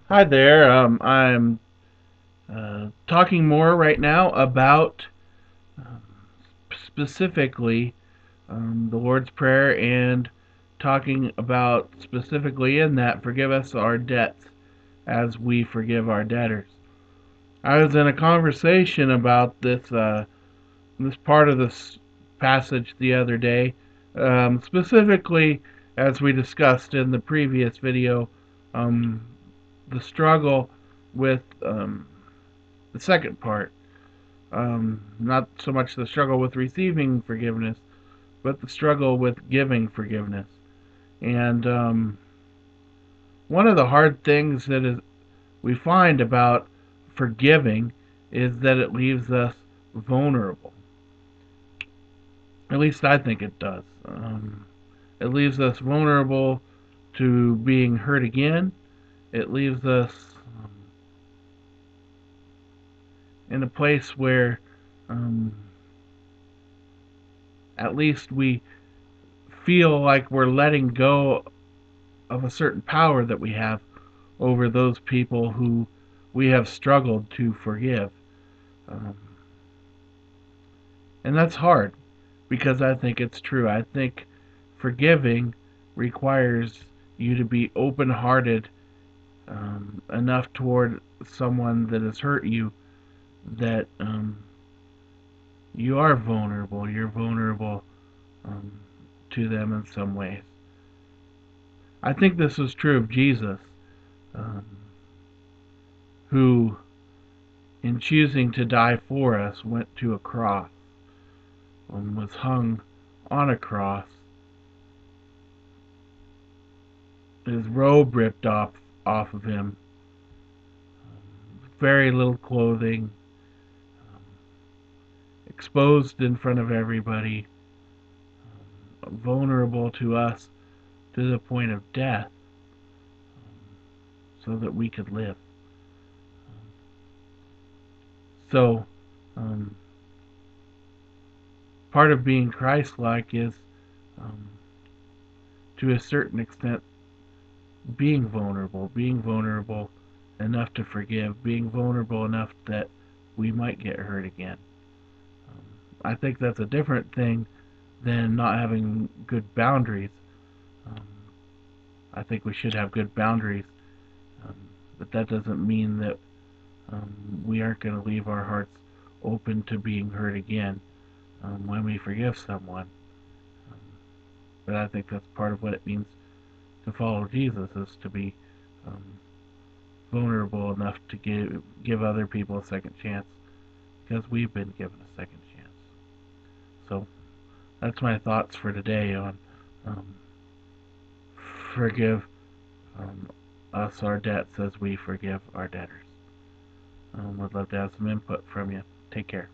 Hi there. I'm talking more right now about um, specifically the Lord's Prayer and talking about specifically in that forgive us our debts as we forgive our debtors. I was in a conversation about this part of this passage the other day, specifically as we discussed in the previous video, um, the struggle with the second part. Not so much the struggle with receiving forgiveness, but the struggle with giving forgiveness. And one of the hard things we find about forgiving is that it leaves us vulnerable. At least I think it does. It leaves us vulnerable to being hurt again. It leaves us in a place where um, at least we feel like we're letting go of a certain power that we have over those people who we have struggled to forgive. Um, and that's hard because I think it's true. I think forgiving requires you to be open hearted enough toward someone that has hurt you that you are vulnerable. You're vulnerable um, to them in some ways. I think this was true of Jesus, um, who in choosing to die for us, went to a cross and was hung on a cross, his robe ripped off of him, very little clothing, exposed in front of everybody, vulnerable to us to the point of death, so that we could live. So, um, part of being Christ-like is, um, to a certain extent, being vulnerable enough to forgive, being vulnerable enough that we might get hurt again. I think that's a different thing than not having good boundaries. Um, I think we should have good boundaries, um, but that doesn't mean that we aren't going to leave our hearts open to being hurt again when we forgive someone. Um, but I think that's part of what it means to follow Jesus is to be um, vulnerable enough to give other people a second chance because we've been given a second chance. So that's my thoughts for today on um, forgive um, us our debts as we forgive our debtors. I'd love to have some input from you. Take care.